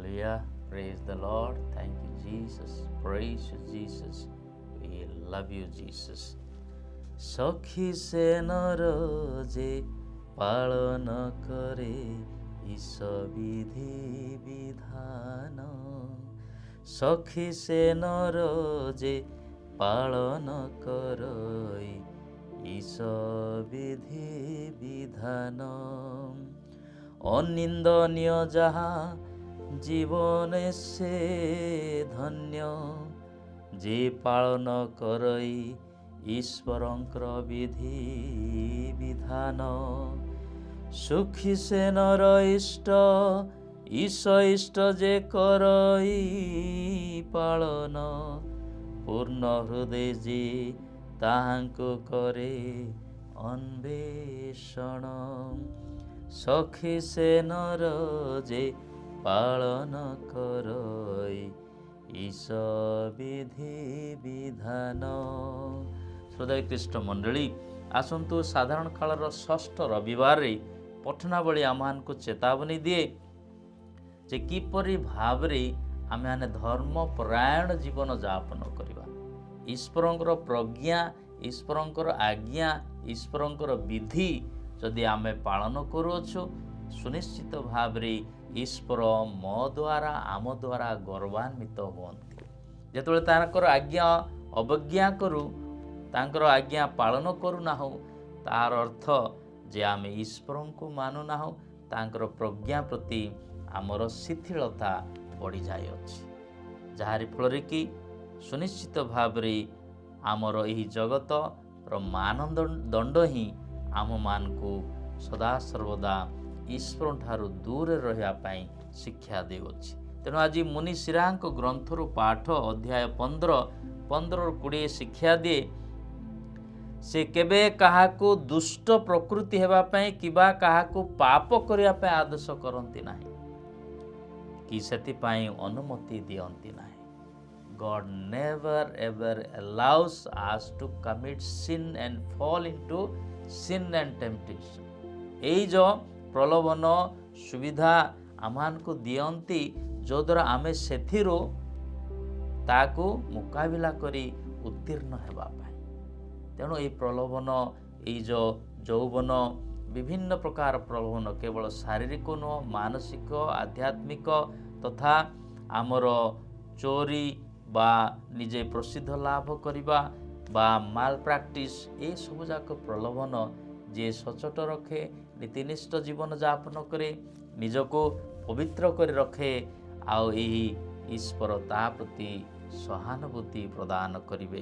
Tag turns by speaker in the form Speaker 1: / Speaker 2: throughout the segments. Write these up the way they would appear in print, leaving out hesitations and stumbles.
Speaker 1: Hallelujah. Praise the Lord. Thank you, Jesus. Praise you, Jesus. We love you, Jesus. সখী সে নর যে পালন করে ঈশ্ববিধি বিধান, সখী সে নর যে পালন করই ঈশ্ববিধি বিধান, অনিন্দনীয় যাহা জীবনে সে ধন্য, যে পালন করই ঈশ্বরঙ্কর বিধি বিধান, সুখী সে নর ইষ্ট ইষ্ট যে করই পালন, পূর্ণ হৃদয় যে তাহাଙ୍କୁ করে অন্বেষণ, সখী সে নর যে পালন করই ঈশ্ববিধি বিধান। শ্রদ্ধେୟ ଖ୍ରୀଷ୍ଟ ମଣ୍ଡଳୀ, ଆସନ୍ତୁ ସାଧାରଣ କାଳର ଷଷ୍ଠ ରବିବାରରେ ପଠନାବଳୀ ଆମମାନଙ୍କୁ ଚେତାବନୀ ଦିଏ ଯେ କିପରି ଭାବରେ ଆମେମାନେ ଧର୍ମପରାୟଣ ଜୀବନ ଯାପନ କରିବା। ଈଶ୍ୱରଙ୍କର ପ୍ରଜ୍ଞା, ଈଶ୍ୱରଙ୍କର ଆଜ୍ଞା, ଈଶ୍ୱରଙ୍କର ବିଧି ଯଦି ଆମେ ପାଳନ କରୁଅଛୁ, ସୁନିଶ୍ଚିତ ଭାବରେ ଈଶ୍ୱର ମୋ ଦ୍ୱାରା ଆମ ଦ୍ୱାରା ଗୌରବାନ୍ୱିତ ହୁଅନ୍ତି। ଯେତେବେଳେ ତାଙ୍କର ଆଜ୍ଞା ଅବଜ୍ଞା କରୁ, ତାଙ୍କର ଆଜ୍ଞା ପାଳନ କରୁନାହୁଁ, ତାହାର ଅର୍ଥ ଯେ ଆମେ ଈଶ୍ୱରଙ୍କୁ ମାନୁନାହୁଁ, ତାଙ୍କର ପ୍ରଜ୍ଞା ପ୍ରତି ଆମର ଶିଥିଳତା ବଢ଼ିଯାଇଅଛି, ଯାହାରି ଫଳରେ କି ସୁନିଶ୍ଚିତ ଭାବରେ ଆମର ଏହି ଜଗତର ମାନଦଣ୍ଡ ହିଁ ଆମମାନଙ୍କୁ ସଦାସର୍ବଦା ଈଶ୍ୱରଠାରୁ ଦୂରରେ ରହିବା ପାଇଁ ଶିକ୍ଷା ଦେଉଅଛି। ତେଣୁ ଆଜି ମୁନି ସିରାଙ୍କ ଗ୍ରନ୍ଥରୁ ପାଠ ଅଧ୍ୟାୟ 15-20 ଶିକ୍ଷା ଦିଏ, ସେ କେବେ କାହାକୁ ଦୁଷ୍ଟ ପ୍ରକୃତି ହେବା ପାଇଁ କିମ୍ବା କାହାକୁ ପାପ କରିବା ପାଇଁ ଆଦେଶ କରନ୍ତି ନାହିଁ କି ସେଥିପାଇଁ ଅନୁମତି ଦିଅନ୍ତି ନାହିଁ। God never ever allows us to commit sin and fall into sin and temptation. ଏଇ ଯୋ ପ୍ରଲୋଭନ ସୁବିଧା ଆମମାନଙ୍କୁ ଦିଅନ୍ତି, ଯଦ୍ୱାରା ଆମେ ସେଥିରୁ ତାକୁ ମୁକାବିଲା କରି ଉତ୍ତୀର୍ଣ୍ଣ ହେବା ପାଇଁ। ତେଣୁ ଏହି ପ୍ରଲୋଭନ, ଏଇ ଯୌବନ, ବିଭିନ୍ନ ପ୍ରକାର ପ୍ରଲୋଭନ କେବଳ ଶାରୀରିକ ନୁହଁ, ମାନସିକ, ଆଧ୍ୟାତ୍ମିକ ତଥା ଆମର ଚୋରି ବା ନିଜେ ପ୍ରସିଦ୍ଧ ଲାଭ କରିବା ବା ମାଲ ପ୍ରାକ୍ଟିସ୍, ଏସବୁ ଯାକ ପ୍ରଲୋଭନ ଯିଏ ସଚୋଟ ରଖେ, ନୀତିନିଷ୍ଠ ଜୀବନ ଯାପନ କରେ, ନିଜକୁ ପବିତ୍ର କରି ରଖେ, ଆଉ ଏହି ଈଶ୍ୱର ତାହା ପ୍ରତି ସହାନୁଭୂତି ପ୍ରଦାନ କରିବେ।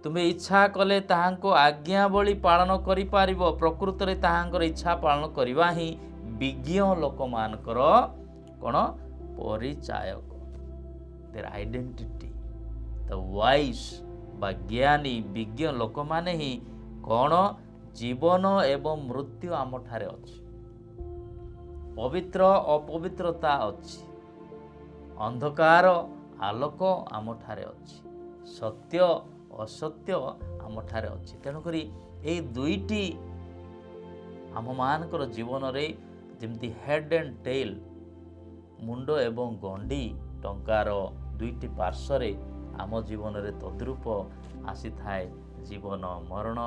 Speaker 1: ତୁମେ ଇଚ୍ଛା କଲେ ତାହାଙ୍କୁ ଆଜ୍ଞାବଳୀ ପାଳନ କରିପାରିବ। ପ୍ରକୃତରେ ତାହାଙ୍କର ଇଚ୍ଛା ପାଳନ କରିବା ହିଁ ବିଜ୍ଞ ଲୋକମାନଙ୍କର କ'ଣ ପରିଚାୟକ, ଦେର ଆଇଡେଣ୍ଟିଟି। ଦ ୱାଇସ୍ ବା ଜ୍ଞାନୀ ବିଜ୍ଞ ଲୋକମାନେ ହିଁ କ'ଣ ଜୀବନ ଏବଂ ମୃତ୍ୟୁ ଆମଠାରେ ଅଛି, ପବିତ୍ର ଅପବିତ୍ରତା ଅଛି, ଅନ୍ଧକାର ଆଲୋକ ଆମଠାରେ ଅଛି, ସତ୍ୟ ଅସତ୍ୟ ଆମଠାରେ ଅଛି। ତେଣୁକରି ଏଇ ଦୁଇଟି ଆମମାନଙ୍କର ଜୀବନରେ ଯେମିତି ହେଡ୍ ଆଣ୍ଡ ଟେଲ୍, ମୁଣ୍ଡ ଏବଂ ଗଣ୍ଡି ଟଙ୍କାର ଦୁଇଟି ପାର୍ଶ୍ୱରେ ଆମ ଜୀବନରେ ତଦ୍ରୂପ ଆସିଥାଏ। ଜୀବନ ମରଣ,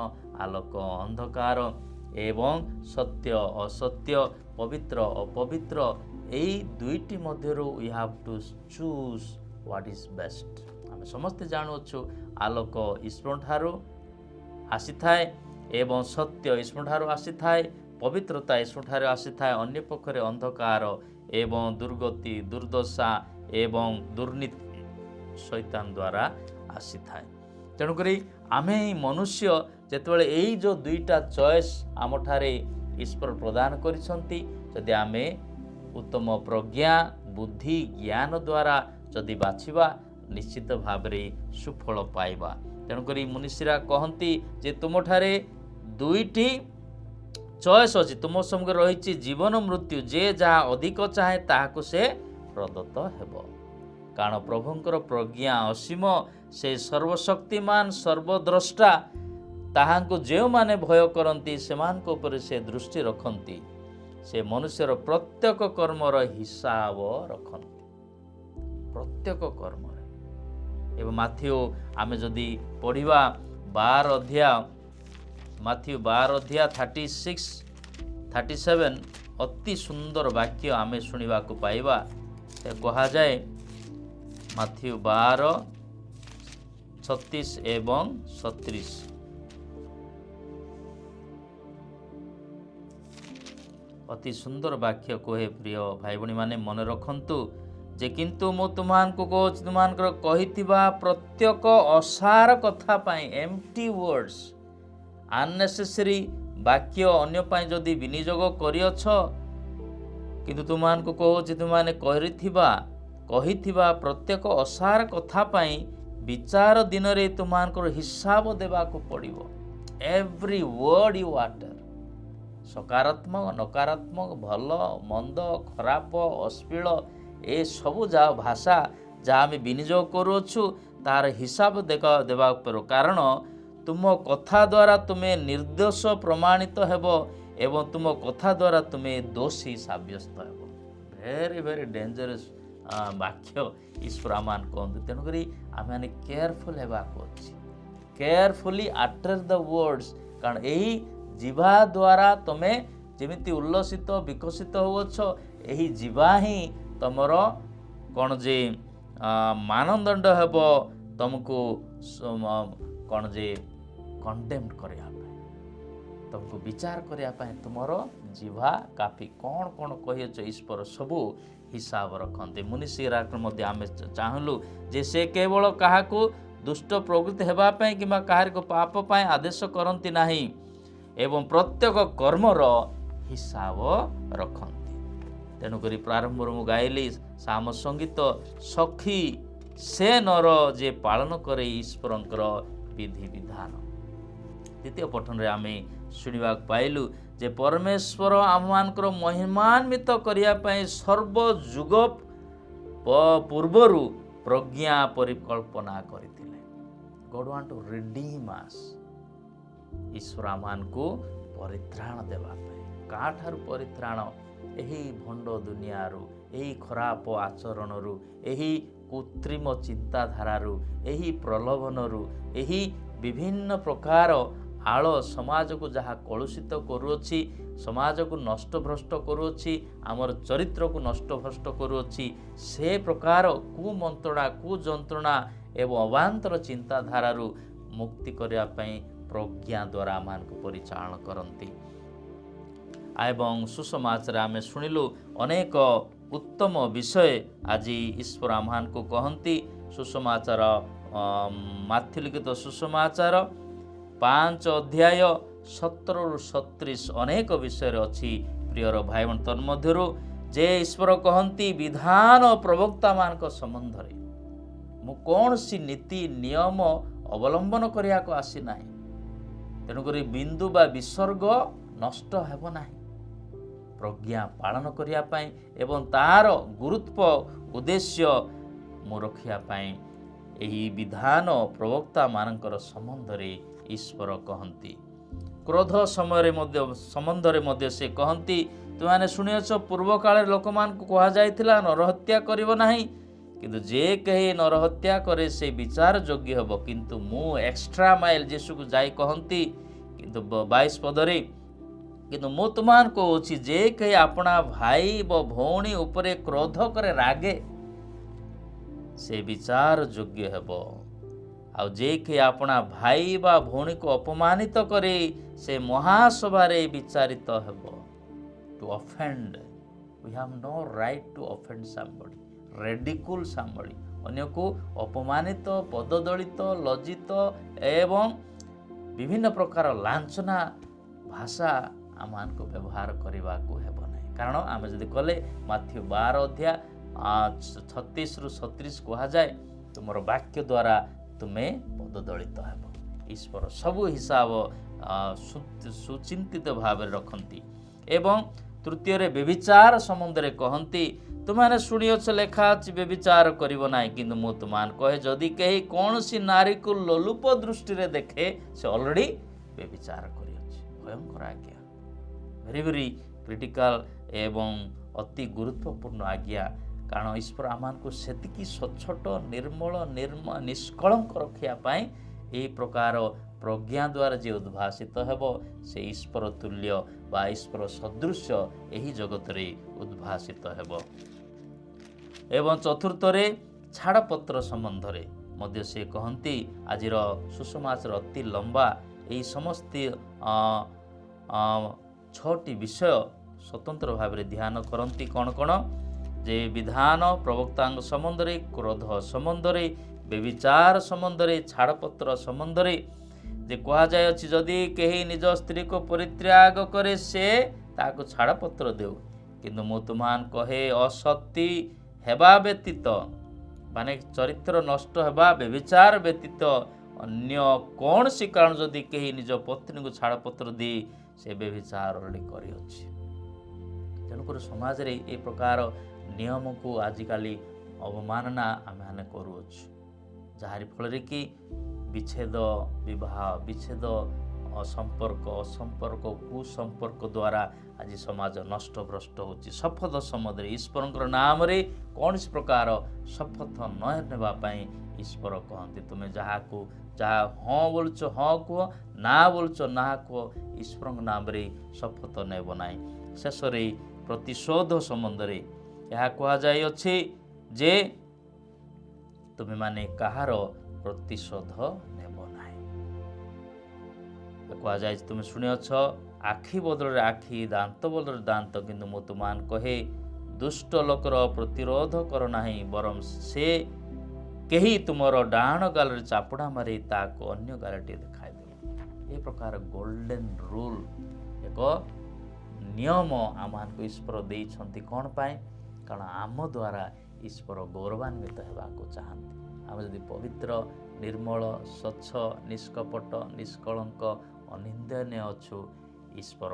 Speaker 1: ଆଲୋକ ଅନ୍ଧକାର ଏବଂ ସତ୍ୟ ଅସତ୍ୟ, ପବିତ୍ର ଅପବିତ୍ର, ଏଇ ଦୁଇଟି ମଧ୍ୟରୁ we have two choose what is best. ଆମେ ସମସ୍ତେ ଜାଣୁଅଛୁ ଆଲୋକ ଈଶ୍ୱରଠାରୁ ଆସିଥାଏ ଏବଂ ସତ୍ୟ ଈଶ୍ୱରଠାରୁ ଆସିଥାଏ, ପବିତ୍ରତା ଈଶ୍ୱରଠାରୁ ଆସିଥାଏ। ଅନ୍ୟ ପକ୍ଷରେ ଅନ୍ଧକାର ଏବଂ ଦୁର୍ଗତି, ଦୁର୍ଦ୍ଦଶା ଏବଂ ଦୁର୍ନୀତି ଶୈତାନ ଦ୍ୱାରା ଆସିଥାଏ। ତେଣୁକରି ଆମେ ହିଁ ମନୁଷ୍ୟ ଯେତେବେଳେ ଏଇ ଯେଉଁ ଦୁଇଟା ଚଏସ୍ ଆମଠାରେ ଈଶ୍ୱର ପ୍ରଦାନ କରିଛନ୍ତି, ଯଦି ଆମେ ଉତ୍ତମ ପ୍ରଜ୍ଞା, ବୁଦ୍ଧି, ଜ୍ଞାନ ଦ୍ୱାରା ଯଦି ବାଛିବା, ନିଶ୍ଚିତ ଭାବରେ ସୁଫଳ ପାଇବା। ତେଣୁକରି ମୁନିଷୀରା କହନ୍ତି ଯେ ତୁମଠାରେ ଦୁଇଟି ଚଏସ୍ ଅଛି, ତୁମ ସଙ୍ଗେ ରହିଛି ଜୀବନ ମୃତ୍ୟୁ, ଯେ ଯାହା ଅଧିକ ଚାହେଁ ତାହାକୁ ସେ ପ୍ରଦତ୍ତ ହେବ। କାରଣ ପ୍ରଭୁଙ୍କର ପ୍ରଜ୍ଞା ଅସୀମ, ସେ ସର୍ବଶକ୍ତିମାନ, ସର୍ବଦ୍ରଷ୍ଟା। ତାହାଙ୍କୁ ଯେଉଁମାନେ ଭୟ କରନ୍ତି ସେମାନଙ୍କ ଉପରେ ସେ ଦୃଷ୍ଟି ରଖନ୍ତି। ସେ ମନୁଷ୍ୟର ପ୍ରତ୍ୟେକ କର୍ମର ହିସାବ ରଖନ୍ତି। ପ୍ରତ୍ୟେକ କର୍ମରେ। ଏବଂ ମାଥ୍ୟୁ ଆମେ ଯଦି ପଢ଼ିବା 12 ଅଧ୍ୟାୟ, ମାଥ୍ୟୁ 12 ଅଧ୍ୟାୟ 36 37 ଅତି ସୁନ୍ଦର ବାକ୍ୟ ଆମେ ଶୁଣିବାକୁ ପାଇବା। କୁହାଯାଏ ମାଥ୍ୟୁ 12 36 ଏବଂ 37, ଅତି ସୁନ୍ଦର ବାକ୍ୟ କୁହେ। ପ୍ରିୟ ଭାଇ ଭଉଣୀମାନେ ମନେ ରଖନ୍ତୁ ଯେ କିନ୍ତୁ ମୁଁ ତୁମମାନଙ୍କୁ କହୁଛି, ତୁମମାନଙ୍କର କହିଥିବା ପ୍ରତ୍ୟେକ ଅସାର କଥା ପାଇଁ, ଏମ୍ପ୍ଟି ୱାର୍ଡସ୍, ଅନନେସେସରି ବାକ୍ୟ ଅନ୍ୟ ପାଇଁ ଯଦି ବିନିଯୋଗ କରିଅଛ, କିନ୍ତୁ ତୁମମାନଙ୍କୁ କହୁଛି ତୁମମାନେ କହିଥିବା ପ୍ରତ୍ୟେକ ଅସାର କଥା ପାଇଁ ବିଚାର ଦିନରେ ତୁମମାନଙ୍କର ହିସାବ ଦେବାକୁ ପଡ଼ିବ। ଏଭ୍ରି ୱାର୍ଡ ୟୁ ଆଟର, ସକାରାତ୍ମକ ନକାରାତ୍ମକ, ଭଲ ମନ୍ଦ, ଖରାପ ଅଶ୍ଳୀଳ, ଏସବୁ ଯାହା ଭାଷା ଯାହା ଆମେ ବିନିଯୋଗ କରୁଅଛୁ ତାହାର ହିସାବ ଦେବାକୁ ପଡ଼ିବ। କାରଣ ତୁମ କଥା ଦ୍ୱାରା ତୁମେ ନିର୍ଦ୍ଦୋଷ ପ୍ରମାଣିତ ହେବ ଏବଂ ତୁମ କଥା ଦ୍ୱାରା ତୁମେ ଦୋଷୀ ସାବ୍ୟସ୍ତ ହେବ। ଭେରି ଭେରି ଡେଞ୍ଜରସ୍ ବାକ୍ୟ ଈଶ୍ୱର ଆମମାନଙ୍କୁ କହନ୍ତି। ତେଣୁକରି ଆମେମାନେ କେୟାରଫୁଲ୍ ହେବାକୁ ଅଛି, କେୟାରଫୁଲି ଆଟର ଦ ୱାର୍ଡସ୍। କାରଣ ଏହି ଜିଭା ଦ୍ୱାରା ତୁମେ ଯେମିତି ଉଲ୍ଲସିତ ବିକଶିତ ହେଉଅଛ, ଏହି ଜିଭା ହିଁ ତୁମର କ'ଣ ଯେ ମାନଦଣ୍ଡ ହେବ, ତୁମକୁ କ'ଣ ଯେ କଣ୍ଡେମ୍ କରିବା ପାଇଁ, ତୁମକୁ ବିଚାର କରିବା ପାଇଁ ତୁମର ଜିଭା କାଫି। କ'ଣ କ'ଣ କହିଅଛ ଈଶ୍ୱର ସବୁ ହିସାବ ରଖନ୍ତି। ମୁନିଷିରାକୁ ମଧ୍ୟ ଆମେ ଚାହିଁଲୁ ଯେ ସେ କେବଳ କାହାକୁ ଦୁଷ୍ଟ ପ୍ରବୃତ୍ତି ହେବା ପାଇଁ କିମ୍ବା କାହାରିକୁ ପାପ ପାଇଁ ଆଦେଶ କରନ୍ତି ନାହିଁ ଏବଂ ପ୍ରତ୍ୟେକ କର୍ମର ହିସାବ ରଖନ୍ତି। ତେଣୁକରି ପ୍ରାରମ୍ଭରୁ ମୁଁ ଗାଇଲି ସାମ ସଙ୍ଗୀତ, ସଖୀ ସେ ନର ଯେ ପାଳନ କରେ ଈଶ୍ୱରଙ୍କର ବିଧିବିଧାନ। ଦ୍ୱିତୀୟ ପଠନରେ ଆମେ ଶୁଣିବାକୁ ପାଇଲୁ ଯେ ପରମେଶ୍ୱର ଆମମାନଙ୍କର ମହିମାନ୍ୱିତ କରିବା ପାଇଁ ସର୍ବଯୁଗ ପୂର୍ବରୁ ପ୍ରଜ୍ଞା ପରିକଳ୍ପନା କରିଥିଲେ। God want to redeem us। ଈଶ୍ୱର ଆମମାନଙ୍କୁ ପରିତ୍ରାଣ ଦେବା ପାଇଁ। କାହାଠାରୁ ପରିତ୍ରାଣ? ଏହି ଭଣ୍ଡ ଦୁନିଆରୁ, ଏହି ଖରାପ ଆଚରଣରୁ, ଏହି କୃତ୍ରିମ ଚିନ୍ତାଧାରାରୁ, ଏହି ପ୍ରଲୋଭନରୁ, ଏହି ବିଭିନ୍ନ ପ୍ରକାର ଆଳ ସମାଜକୁ ଯାହା କଳୁଷିତ କରୁଅଛି, ସମାଜକୁ ନଷ୍ଟଭ୍ରଷ୍ଟ କରୁଅଛି, ଆମର ଚରିତ୍ରକୁ ନଷ୍ଟଭ୍ରଷ୍ଟ କରୁଅଛି, ସେ ପ୍ରକାର କୁମନ୍ତ୍ରଣା, କୁଯନ୍ତ୍ରଣା ଏବଂ ଅବାନ୍ତର ଚିନ୍ତାଧାରାରୁ ମୁକ୍ତି କରିବା ପାଇଁ ପ୍ରଜ୍ଞା ଦ୍ୱାରା ଆମମାନଙ୍କୁ ପରିଚାଳନା କରନ୍ତି। ଏବଂ ସୁସମାଚାରରେ ଆମେ ଶୁଣିଲୁ ଅନେକ ଉତ୍ତମ ବିଷୟ ଆଜି ଈଶ୍ୱର ଆମମାନଙ୍କୁ କହନ୍ତି। ସୁସମାଚାର, ମାଥ୍ୟୁ ଲିଖିତ ସୁସମାଚାର 5 ଅଧ୍ୟାୟ 17-37 ଅନେକ ବିଷୟରେ ଅଛି ପ୍ରିୟର ଭାଇ ଭଉଣୀ। ତନ୍ମଧ୍ୟରୁ ଯେ ଈଶ୍ୱର କହନ୍ତି ବିଧାନ ପ୍ରବକ୍ତାମାନଙ୍କ ସମ୍ବନ୍ଧରେ ମୁଁ କୌଣସି ନୀତି ନିୟମ ଅବଲମ୍ବନ କରିବାକୁ ଆସିନାହିଁ। ତେଣୁକରି ବିନ୍ଦୁ ବା ବିସର୍ଗ ନଷ୍ଟ ହେବ ନାହିଁ। ପ୍ରଜ୍ଞା ପାଳନ କରିବା ପାଇଁ ଏବଂ ତାହାର ଗୁରୁତ୍ୱ ଉଦ୍ଦେଶ୍ୟ ମୁଁ ରଖିବା ପାଇଁ ଏହି ବିଧାନ ପ୍ରବକ୍ତାମାନଙ୍କର ସମ୍ବନ୍ଧରେ ଈଶ୍ୱର କହନ୍ତି। କ୍ରୋଧ ସମ୍ବନ୍ଧରେ ମଧ୍ୟ ସେ କହନ୍ତି, ତୁମମାନେ ଶୁଣିଅଛ ପୂର୍ବ କାଳରେ ଲୋକମାନଙ୍କୁ କୁହାଯାଇଥିଲା ନରହତ୍ୟା କରିବ ନାହିଁ, କିନ୍ତୁ ଯେ କେହି ନରହତ୍ୟା କରେ ସେ ବିଚାର ଯୋଗ୍ୟ ହେବ। କିନ୍ତୁ ମୁଁ ଏକ୍ସଟ୍ରା ମାଇଲ ଯୀଶୁକୁ ଯାଇ କହନ୍ତି, କିନ୍ତୁ 22 ପଦରେ, କିନ୍ତୁ ମୁଁ ତୁମମାନଙ୍କୁ କହୁଛି ଯେ କେହି ଆପଣା ଭାଇ ବା ଭଉଣୀ ଉପରେ କ୍ରୋଧ କରେ, ରାଗେ, ସେ ବିଚାର ଯୋଗ୍ୟ ହେବ। ଆଉ ଯେ କେହି ଆପଣା ଭାଇ ବା ଭଉଣୀକୁ ଅପମାନିତ କରେ ସେ ମହାସଭାରେ ବିଚାରିତ ହେବ। To offend, we have no right to offend somebody, ridicule somebody, ଅନ୍ୟକୁ ଅପମାନିତ, ପଦଦଳିତ, ଲଜ୍ଜିତ ଏବଂ ବିଭିନ୍ନ ପ୍ରକାର ଲାଞ୍ଛନା ଭାଷା ଆମମାନଙ୍କୁ ବ୍ୟବହାର କରିବାକୁ ହେବ ନାହିଁ। କାରଣ ଆମେ ଯଦି କଲେ ମାଥ୍ୟୁ 12 ଅଧ୍ୟାୟ 36-37 କୁହାଯାଏ, ତୁମର ବାକ୍ୟ ଦ୍ୱାରା ତୁମେ ପଦଦଳିତ ହେବ। ଈଶ୍ୱର ସବୁ ହିସାବ ସୁଚିନ୍ତିତ ଭାବରେ ରଖନ୍ତି। ଏବଂ ତୃତୀୟରେ ବ୍ୟଭିଚାର ସମ୍ବନ୍ଧରେ କହନ୍ତି, ତୁମମାନେ ଶୁଣିଅଛ ଲେଖା ଅଛି ବ୍ୟଭିଚାର କରିବ ନାହିଁ, କିନ୍ତୁ ମୁଁ ତୁମମାନଙ୍କୁ କହେ ଯଦି କେହି କୌଣସି ନାରୀକୁ ଲୋଲୁପ ଦୃଷ୍ଟିରେ ଦେଖେ ସେ ଅଲରେଡ଼ି ବ୍ୟଭିଚାର କରିଅଛି। ଭୟଙ୍କର ଆଜ୍ଞା, ଭେରି ଭେରି କ୍ରିଟିକାଲ ଏବଂ ଅତି ଗୁରୁତ୍ୱପୂର୍ଣ୍ଣ ଆଜ୍ଞା। କାରଣ ଈଶ୍ୱର ଆମମାନଙ୍କୁ ସେତିକି ସଚ୍ଛୋଟ ନିର୍ମଳ ନିଷ୍କଳଙ୍କ ରଖିବା ପାଇଁ ଏହି ପ୍ରକାର ପ୍ରଜ୍ଞା ଦ୍ୱାରା ଯିଏ ଉଦ୍ଭାସିତ ହେବ ସେ ଈଶ୍ୱର ତୁଲ୍ୟ ବା ଈଶ୍ୱର ସଦୃଶ୍ୟ ଏହି ଜଗତରେ ଉଦ୍ଭାସିତ ହେବ। ଏବଂ ଚତୁର୍ଥରେ ଛାଡ଼ପତ୍ର ସମ୍ବନ୍ଧରେ ମଧ୍ୟ ସେ କହନ୍ତି, ଆଜିର ସୁସମାଚାର ଅତି ଲମ୍ବା, ଏହି ସମସ୍ତ 6ଟି ବିଷୟ ସ୍ୱତନ୍ତ୍ର ଭାବରେ ଧ୍ୟାନ କରନ୍ତି। କ'ଣ କ'ଣ? ଯେ ବିଧାନ ପ୍ରବକ୍ତାଙ୍କ ସମ୍ବନ୍ଧରେ, କ୍ରୋଧ ସମ୍ବନ୍ଧରେ, ବ୍ୟଭିଚାର ସମ୍ବନ୍ଧରେ, ଛାଡ଼ପତ୍ର ସମ୍ବନ୍ଧରେ ଯେ କୁହାଯାଇଅଛି ଯଦି କେହି ନିଜ ସ୍ତ୍ରୀକୁ ପରିତ୍ୟାଗ କରେ ସେ ତାହାକୁ ଛାଡ଼ପତ୍ର ଦେଉ, କିନ୍ତୁ ମୁଁ ତୁମମାନଙ୍କୁ କହେ ଅସତୀ ହେବା ବ୍ୟତୀତ ମାନେ ଚରିତ୍ର ନଷ୍ଟ ହେବା ବ୍ୟଭିଚାର ବ୍ୟତୀତ ଅନ୍ୟ କୌଣସି କାରଣ ଯଦି କେହି ନିଜ ପତ୍ନୀକୁ ଛାଡ଼ପତ୍ର ଦେଇ ସେ ବ୍ୟଭିଚାରଟି କରିଅଛି। ତେଣୁକରି ସମାଜରେ ଏ ପ୍ରକାର ନିୟମକୁ ଆଜିକାଲି ଅବମାନନା ଆମେମାନେ କରୁଅଛୁ, ଯାହାରି ଫଳରେ କି ବିଚ୍ଛେଦ ବିବାହ, ବିଚ୍ଛେଦ ଅସମ୍ପର୍କ କୁସମ୍ପର୍କ ଦ୍ୱାରା ଆଜି ସମାଜ ନଷ୍ଟଭ୍ରଷ୍ଟ ହେଉଛି। ଶପଥ ସମ୍ବନ୍ଧରେ ଈଶ୍ୱରଙ୍କର ନାମରେ କୌଣସି ପ୍ରକାର ଶପଥ ନ ନେବା ପାଇଁ ଈଶ୍ୱର କହନ୍ତି, ତୁମେ ଯାହା ହଁ ବୋଲୁଛ ହଁ କୁହ, ନା ବୋଲୁଛ ନା କୁହ, ଈଶ୍ୱରଙ୍କ ନାମରେ ଶପଥ ନେବ ନାହିଁ। ଶେଷରେ ପ୍ରତିଶୋଧ ସମ୍ବନ୍ଧରେ ଏହା କୁହାଯାଇଅଛି ଯେ ତୁମେମାନେ କାହାର ପ୍ରତିଶୋଧ ନେବ ନାହିଁ। କୁହାଯାଇଛି ତୁମେ ଶୁଣିଅଛ ଆଖି ବଦଳରେ ଆଖି, ଦାନ୍ତ ବଦଳରେ ଦାନ୍ତ, କିନ୍ତୁ ମୁଁ ତୁମମାନଙ୍କୁ କହେ ଦୁଷ୍ଟ ଲୋକର ପ୍ରତିରୋଧ କର ନାହିଁ, ବରଂ ସେ କେହି ତୁମର ଡାହାଣ ଗାଲରେ ଚାପୁଡ଼ା ମାରି ତାହାକୁ ଅନ୍ୟ ଗାଲଟିଏ ଦେଖାଇଦେବ। ଏ ପ୍ରକାର ଗୋଲ୍ଡେନ ରୁଲ୍ ଏକ ନିୟମ ଆମମାନଙ୍କୁ ଈଶ୍ୱର ଦେଇଛନ୍ତି। କ'ଣ ପାଇଁ? କାରଣ ଆମ ଦ୍ୱାରା ଈଶ୍ୱର ଗୌରବାନ୍ୱିତ ହେବାକୁ ଚାହାନ୍ତି। ଆମେ ଯଦି ପବିତ୍ର, ନିର୍ମଳ, ସ୍ୱଚ୍ଛ, ନିଷ୍କପଟ, ନିଷ୍କଳଙ୍କ, ଅନିନ୍ଦନୀୟ ଅଛୁ, ଈଶ୍ୱର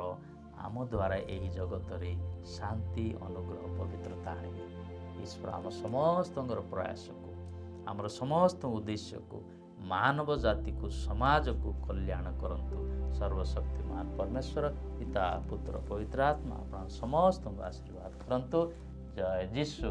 Speaker 1: ଆମ ଦ୍ୱାରା ଏହି ଜଗତରେ ଶାନ୍ତି, ଅନୁଗ୍ରହ, ପବିତ୍ରତା ଆଣିବେ। ଈଶ୍ୱର ଆମ ସମସ୍ତଙ୍କର ପ୍ରୟାସକୁ, ଆମର ସମସ୍ତ ଉଦ୍ଦେଶ୍ୟକୁ, ମାନବ ଜାତିକୁ, ସମାଜକୁ କଲ୍ୟାଣ କରନ୍ତୁ। ସର୍ବଶକ୍ତିମାନ ପରମେଶ୍ୱର ପିତା, ପୁତ୍ର, ପବିତ୍ର ଆତ୍ମା ଆପଣ ସମସ୍ତଙ୍କୁ ଆଶୀର୍ବାଦ କରନ୍ତୁ। ଜୟ ଯୀଶୁ।